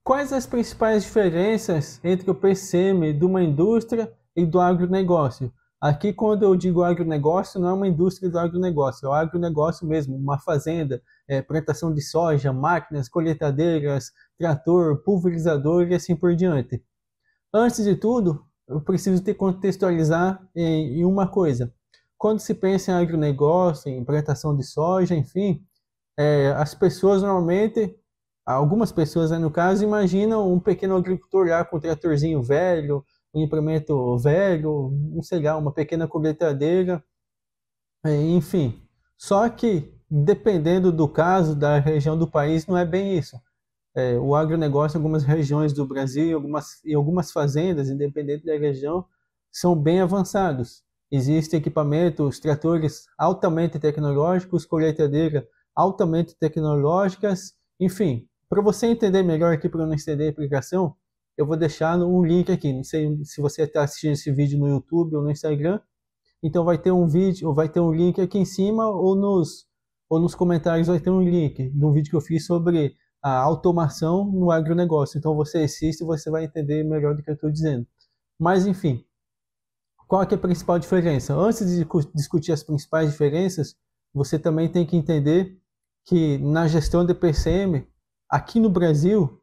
Quais as principais diferenças entre o PCM de uma indústria e do agronegócio? Aqui, quando eu digo agronegócio, não é uma indústria do agronegócio, é o agronegócio mesmo, uma fazenda, plantação de soja, máquinas, colheitadeiras, trator, pulverizador e assim por diante. Antes de tudo, eu preciso te contextualizar em uma coisa. Quando se pensa em agronegócio, em plantação de soja, enfim, as pessoas normalmente, algumas pessoas, né, no caso, imaginam um pequeno agricultor lá com um tratorzinho velho, um implemento velho, não sei lá, uma pequena colheitadeira, enfim. Só que, dependendo do caso, da região do país, não é bem isso. O agronegócio em algumas regiões do Brasil e algumas fazendas, independente da região, são bem avançados. Existem equipamentos, tratores altamente tecnológicos, colheitadeira altamente tecnológicas, enfim. Para você entender melhor aqui, para não estender a explicação, eu vou deixar um link aqui. Não sei se você está assistindo esse vídeo no YouTube ou no Instagram, então vai ter um vídeo, ou vai ter um link aqui em cima ou nos comentários vai ter um link de um vídeo que eu fiz sobre a automação no agronegócio. Então você assiste e você vai entender melhor do que eu estou dizendo. Mas enfim, qual é a principal diferença? Antes de discutir as principais diferenças, você também tem que entender que na gestão de PCM, aqui no Brasil,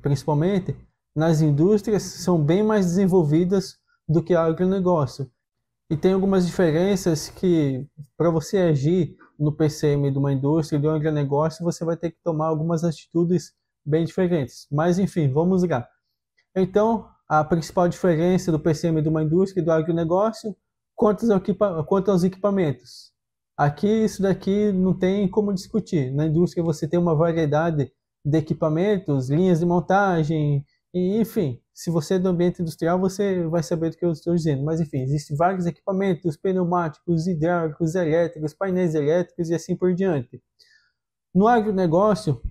principalmente, nas indústrias são bem mais desenvolvidas do que o agronegócio. E tem algumas diferenças que, para você agir no PCM de uma indústria, de um agronegócio, você vai ter que tomar algumas atitudes bem diferentes. Mas, enfim, vamos lá. Então, a principal diferença do PCM de uma indústria e do agronegócio, quanto aos equipamentos. Aqui, isso daqui não tem como discutir. Na indústria, você tem uma variedade de equipamentos, linhas de montagem, e, enfim, se você é do ambiente industrial, você vai saber do que eu estou dizendo. Mas, enfim, existem vários equipamentos, pneumáticos, hidráulicos, elétricos, painéis elétricos e assim por diante. No agronegócio,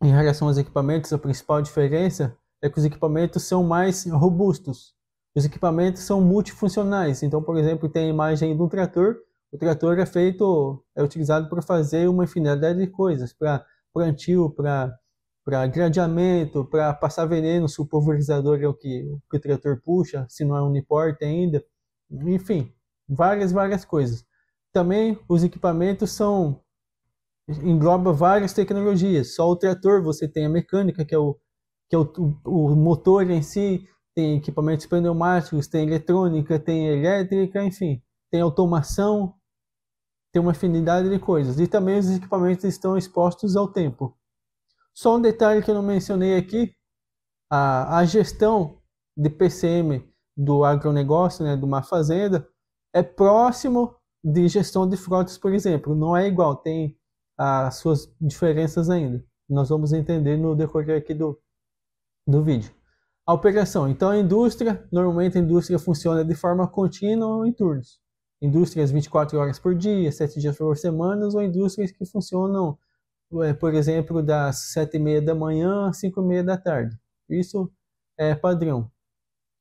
em relação aos equipamentos, a principal diferença é que os equipamentos são mais robustos. Os equipamentos são multifuncionais. Então, por exemplo, tem a imagem de um trator. O trator é utilizado para fazer uma infinidade de coisas, para plantio, para gradeamento, para passar veneno, se o pulverizador é o que o trator puxa, se não é um uniporte ainda. Enfim, várias coisas. Também os equipamentos engloba várias tecnologias. Só o trator você tem a mecânica, que é o motor em si, tem equipamentos pneumáticos, tem eletrônica, tem elétrica, enfim, tem automação, tem uma infinidade de coisas. E também os equipamentos estão expostos ao tempo. Só um detalhe que eu não mencionei aqui, a gestão de PCM do agronegócio, né, de uma fazenda, é próximo de gestão de frotas, por exemplo. Não é igual, tem as suas diferenças ainda. Nós vamos entender no decorrer aqui do vídeo. A operação. Então, normalmente a indústria funciona de forma contínua ou em turnos. Indústrias 24 horas por dia, 7 dias por semana, ou indústrias que funcionam, por exemplo, das 7h30 da manhã às 5h30 da tarde. Isso é padrão.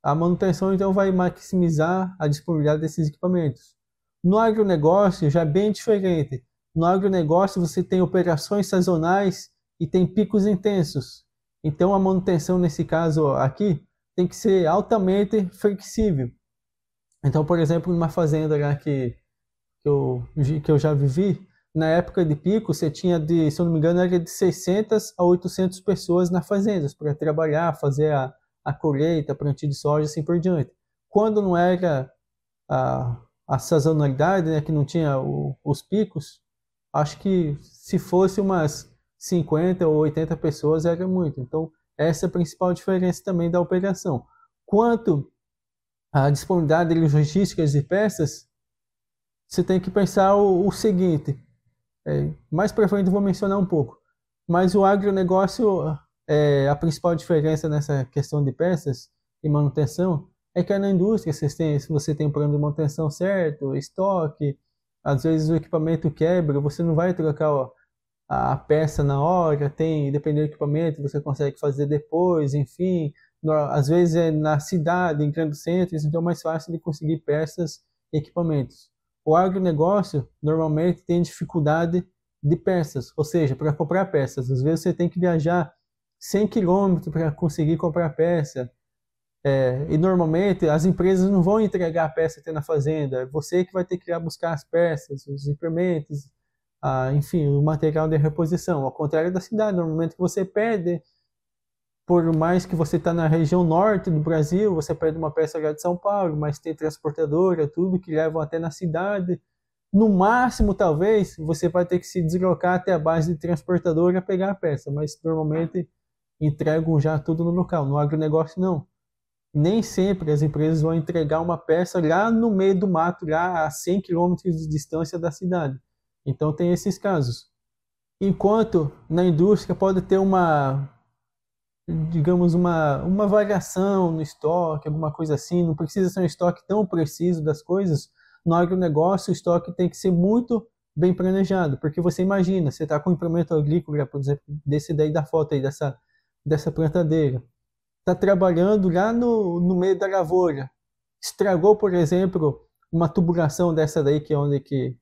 A manutenção, então, vai maximizar a disponibilidade desses equipamentos. No agronegócio, já é bem diferente. No agronegócio, você tem operações sazonais e tem picos intensos. Então, a manutenção, nesse caso aqui, tem que ser altamente flexível. Então, por exemplo, numa fazenda lá que eu já vivi, na época de pico, você tinha se eu não me engano, era de 600 a 800 pessoas na fazenda para trabalhar, fazer a colheita, plantio de soja, assim por diante. Quando não era a sazonalidade, né, que não tinha os picos, acho que se fosse umas 50 ou 80 pessoas era muito. Então, essa é a principal diferença também da operação. Quanto à disponibilidade de logísticas de peças, você tem que pensar o seguinte, mais para frente eu vou mencionar um pouco, mas o agronegócio, a principal diferença nessa questão de peças e manutenção é que na indústria se você tem um plano de manutenção certo, estoque, às vezes o equipamento quebra, você não vai trocar a peça na hora, dependendo do equipamento, você consegue fazer depois, enfim, às vezes é na cidade, em grandes centros, então é mais fácil de conseguir peças e equipamentos. O agronegócio normalmente tem dificuldade de peças, ou seja, para comprar peças, às vezes você tem que viajar 100 quilômetros para conseguir comprar peça. E normalmente as empresas não vão entregar a peça até na fazenda, é você que vai ter que ir lá buscar as peças, os implementos, enfim, o material de reposição. Ao contrário da cidade, normalmente você pede, por mais que você está na região norte do Brasil, você pede uma peça lá de São Paulo, mas tem transportadora, tudo que levam até na cidade. No máximo, talvez, você vai ter que se deslocar até a base de transportadora para pegar a peça, mas normalmente entregam já tudo no local. No agronegócio, não. Nem sempre as empresas vão entregar uma peça lá no meio do mato, lá a 100 quilômetros de distância da cidade. Então tem esses casos. Enquanto na indústria pode ter digamos, uma variação no estoque, alguma coisa assim, não precisa ser um estoque tão preciso das coisas. No agronegócio, o estoque tem que ser muito bem planejado, porque você imagina, você está com um implemento agrícola, por exemplo, desse daí da foto aí, dessa plantadeira, está trabalhando lá no meio da lavoura, estragou, por exemplo, uma tubulação dessa daí, que é onde que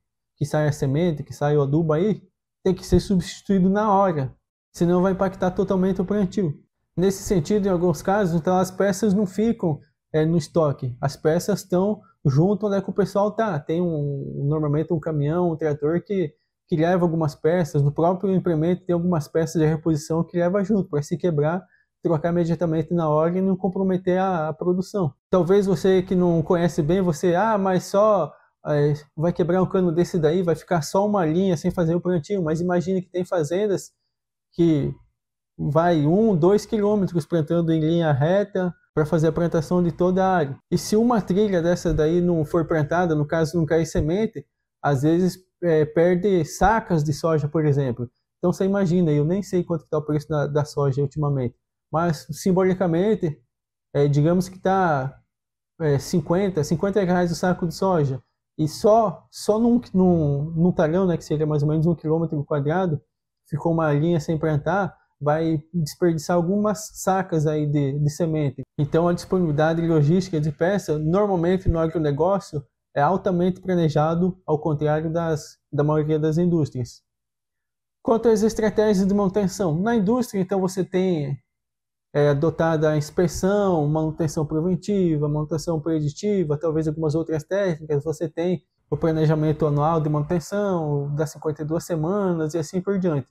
sai a semente, que sai o adubo aí, tem que ser substituído na hora, senão vai impactar totalmente o plantio. Nesse sentido, em alguns casos, então as peças não ficam no estoque, as peças estão junto onde é que o pessoal está. Tem normalmente um caminhão, um trator que leva algumas peças, no próprio implemento tem algumas peças de reposição que leva junto, para se quebrar, trocar imediatamente na hora e não comprometer a produção. Talvez você que não conhece bem, mas só vai quebrar um cano desse daí, vai ficar só uma linha sem fazer o plantio, mas imagine que tem fazendas que vai 2 quilômetros plantando em linha reta para fazer a plantação de toda a área. E se uma trilha dessa daí não for plantada, no caso não cair semente, às vezes perde sacas de soja, por exemplo. Então você imagina, eu nem sei quanto está o preço da soja ultimamente, mas simbolicamente, digamos que está 50 reais o saco de soja, e só num talhão, né, que seria mais ou menos 1 quilômetro quadrado, ficou uma linha sem plantar, vai desperdiçar algumas sacas aí de semente. Então a disponibilidade e logística de peça, normalmente no agronegócio, é altamente planejado, ao contrário da maioria das indústrias. Quanto às estratégias de manutenção, na indústria, então você tem adotada a inspeção, manutenção preventiva, manutenção preditiva, talvez algumas outras técnicas, você tem o planejamento anual de manutenção, das 52 semanas e assim por diante.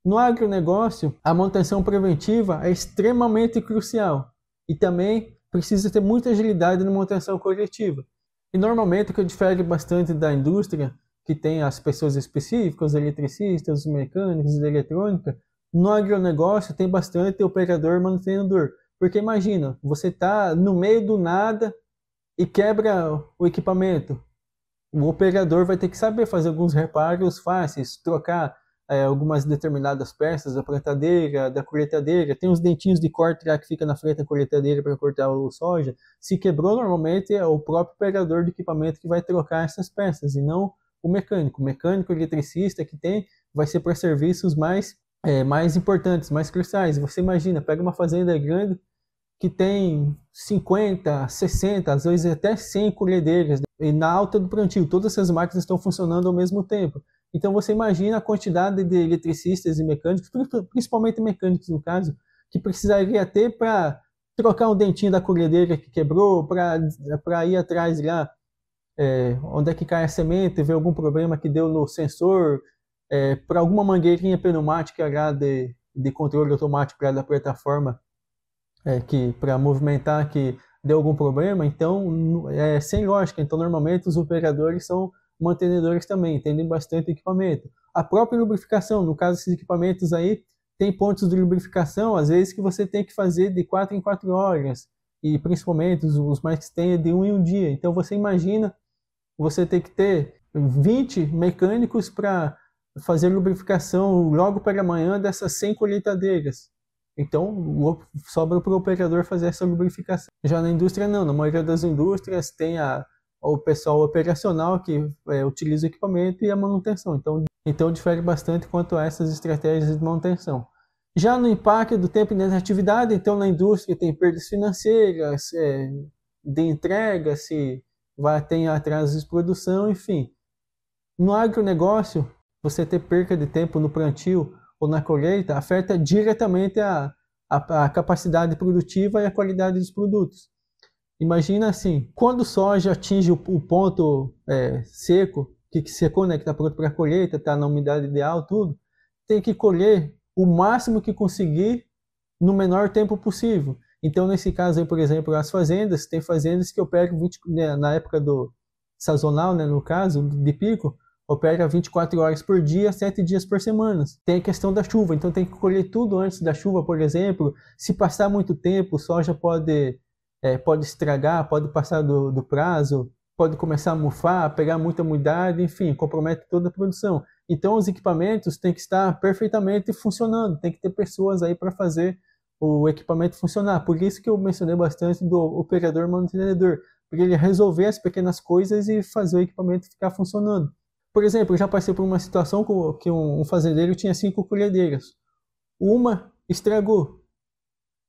No agronegócio, a manutenção preventiva é extremamente crucial e também precisa ter muita agilidade na manutenção corretiva. E normalmente o que difere bastante da indústria, que tem as pessoas específicas, os eletricistas, os mecânicos de eletrônica, no agronegócio tem bastante operador manutenedor. Porque imagina, você está no meio do nada e quebra o equipamento. O operador vai ter que saber fazer alguns reparos fáceis, trocar algumas determinadas peças da plantadeira, da colheitadeira, tem os dentinhos de corte lá que fica na frente da colheitadeira para cortar o soja. Se quebrou, normalmente é o próprio operador do equipamento que vai trocar essas peças, e não o mecânico. O mecânico, o eletricista que tem, vai ser para serviços mais importantes, mais cruciais. Você imagina, pega uma fazenda grande que tem 50, 60, às vezes até 100 colhedeiras, e na alta do plantio, todas essas máquinas estão funcionando ao mesmo tempo. Então você imagina a quantidade de eletricistas e mecânicos, principalmente mecânicos no caso, que precisaria ter para trocar um dentinho da colhedeira que quebrou, para ir atrás lá, onde é que cai a semente, ver algum problema que deu no sensor, para alguma mangueirinha pneumática lá de controle automático lá da plataforma, para movimentar, que deu algum problema. Então é sem lógica. Então normalmente os operadores são mantenedores também, entendem bastante equipamento. A própria lubrificação, no caso desses equipamentos aí, tem pontos de lubrificação, às vezes que você tem que fazer de 4 em 4 horas, e principalmente os mais que tem é de 1 em 1 dia. Então você imagina, você tem que ter 20 mecânicos para fazer lubrificação logo pela manhã dessas 100 colheitadeiras. Então sobra para o operador fazer essa lubrificação. Já na indústria não, na maioria das indústrias tem o pessoal operacional que utiliza o equipamento e a manutenção. Então difere bastante quanto a essas estratégias de manutenção. Já no impacto do tempo de atividade, então na indústria tem perdas financeiras, de entrega, se tem atrasos de produção, enfim. No agronegócio, você ter perca de tempo no plantio ou na colheita, afeta diretamente a capacidade produtiva e a qualidade dos produtos. Imagina assim, quando o soja atinge o ponto seco, que secou, né, que está pronto para colheita, está na umidade ideal, tudo, tem que colher o máximo que conseguir no menor tempo possível. Então, nesse caso aí, por exemplo, as fazendas, tem fazendas que operam na época do sazonal, né, no caso, de pico, opera 24 horas por dia, 7 dias por semana. Tem a questão da chuva, então tem que colher tudo antes da chuva, por exemplo. Se passar muito tempo, o soja pode estragar, pode passar do prazo, pode começar a mofar, pegar muita umidade, enfim, compromete toda a produção. Então os equipamentos têm que estar perfeitamente funcionando, tem que ter pessoas aí para fazer o equipamento funcionar. Por isso que eu mencionei bastante do operador mantenedor, para ele resolver as pequenas coisas e fazer o equipamento ficar funcionando. Por exemplo, eu já passei por uma situação que um fazendeiro tinha 5 colhedeiras. Uma estragou.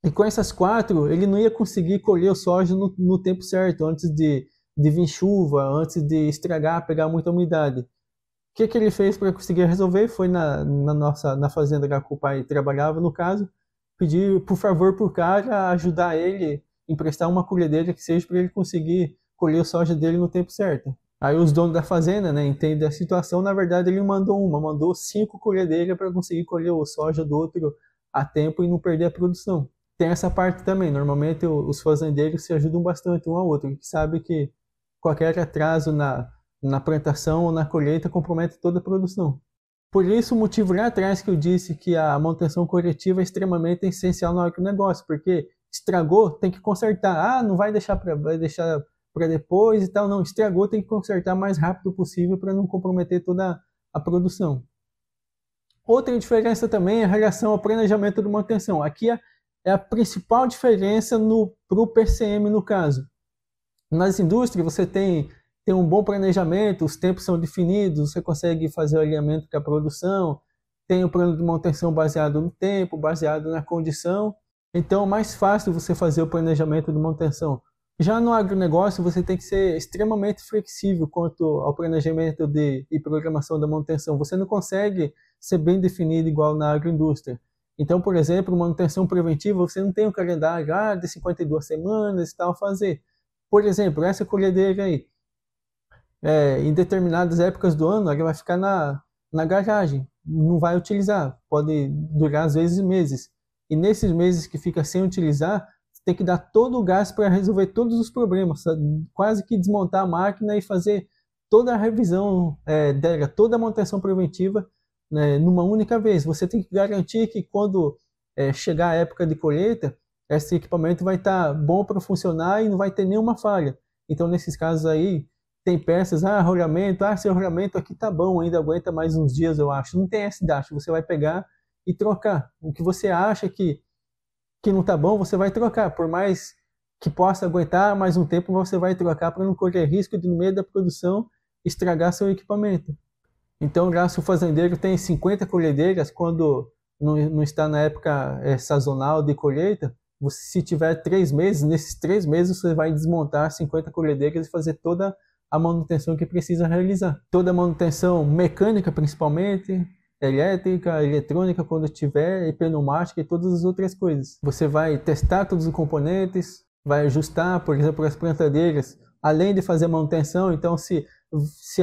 E com essas 4, ele não ia conseguir colher o soja no tempo certo, antes de vir chuva, antes de estragar, pegar muita umidade. O que ele fez para conseguir resolver? Foi na fazenda que o pai trabalhava, no caso, pedir, por favor, para o cara ajudar ele, emprestar uma colhedeira que seja para ele conseguir colher o soja dele no tempo certo. Aí os donos da fazenda, né, entendem a situação, na verdade ele mandou 5 colhedeiras para conseguir colher o soja do outro a tempo e não perder a produção. Tem essa parte também, normalmente os fazendeiros se ajudam bastante um ao outro, que sabe que qualquer atraso na plantação ou na colheita compromete toda a produção. Por isso, o motivo lá atrás que eu disse que a manutenção corretiva é extremamente essencial no agronegócio, porque estragou, tem que consertar. Não vai deixar para depois e tal, não. Estragou, tem que consertar o mais rápido possível para não comprometer toda a produção. Outra diferença também é a relação ao planejamento de manutenção. Aqui é a principal diferença para o PCM no caso. Nas indústrias você tem um bom planejamento, os tempos são definidos, você consegue fazer o alinhamento com a produção, tem o plano de manutenção baseado no tempo, baseado na condição. Então é mais fácil você fazer o planejamento de manutenção. Já no agronegócio você tem que ser extremamente flexível quanto ao planejamento e programação da manutenção. Você não consegue ser bem definido igual na agroindústria. Então, por exemplo, manutenção preventiva, você não tem um calendário de 52 semanas e tal a fazer. Por exemplo, essa colhedeira aí, em determinadas épocas do ano, ela vai ficar na garagem, não vai utilizar, pode durar às vezes meses. E nesses meses que fica sem utilizar, você tem que dar todo o gás para resolver todos os problemas, quase que desmontar a máquina e fazer toda a revisão dela, toda a manutenção preventiva, né, numa única vez. Você tem que garantir que quando chegar a época de colheita, esse equipamento vai estar bom para funcionar e não vai ter nenhuma falha. Então, nesses casos aí, tem peças, rolamento, esse rolamento aqui tá bom, ainda aguenta mais uns dias, eu acho. Não tem esse dacho, você vai pegar e trocar. O que você acha que não tá bom, você vai trocar. Por mais que possa aguentar mais um tempo, você vai trocar para não correr risco de, no meio da produção, estragar seu equipamento. Então, se o fazendeiro tem 50 colhedeiras, quando não está na época sazonal de colheita, se tiver 3 meses, nesses 3 meses você vai desmontar 50 colhedeiras e fazer toda a manutenção que precisa realizar. Toda a manutenção mecânica, principalmente, elétrica, eletrônica, quando tiver, e pneumática e todas as outras coisas. Você vai testar todos os componentes, vai ajustar, por exemplo, as plantadeiras, além de fazer a manutenção. Então, se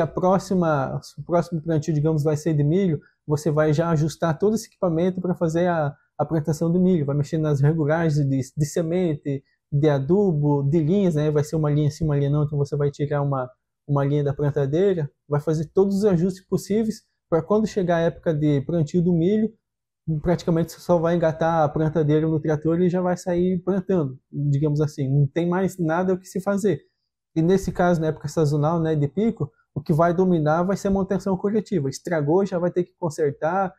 o próximo plantio, digamos, vai ser de milho, você vai já ajustar todo esse equipamento para fazer a plantação do milho. Vai mexer nas regulagens de semente, de adubo, de linhas, né? Vai ser uma linha sim, uma linha não, então você vai tirar uma linha da plantadeira, vai fazer todos os ajustes possíveis para quando chegar a época de plantio do milho, praticamente você só vai engatar a plantadeira no trator e já vai sair plantando, digamos assim. Não tem mais nada o que se fazer. E nesse caso, na época sazonal, né, de pico, o que vai dominar vai ser a manutenção coletiva. Estragou, já vai ter que consertar,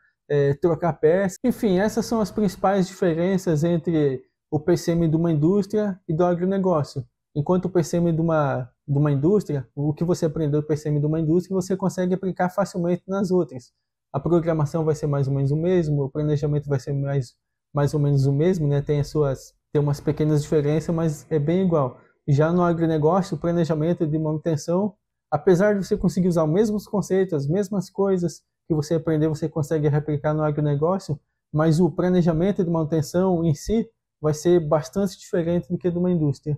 trocar peça. Enfim, essas são as principais diferenças entre o PCM de uma indústria e do agronegócio. Enquanto o PCM de uma indústria, o que você aprendeu do PCM de uma indústria, você consegue aplicar facilmente nas outras. A programação vai ser mais ou menos o mesmo, o planejamento vai ser mais ou menos o mesmo, né? Tem umas pequenas diferenças, mas é bem igual. Já no agronegócio, o planejamento de manutenção, apesar de você conseguir usar os mesmos conceitos, as mesmas coisas, que você aprender você consegue replicar no agronegócio, mas o planejamento de manutenção em si vai ser bastante diferente do que de uma indústria.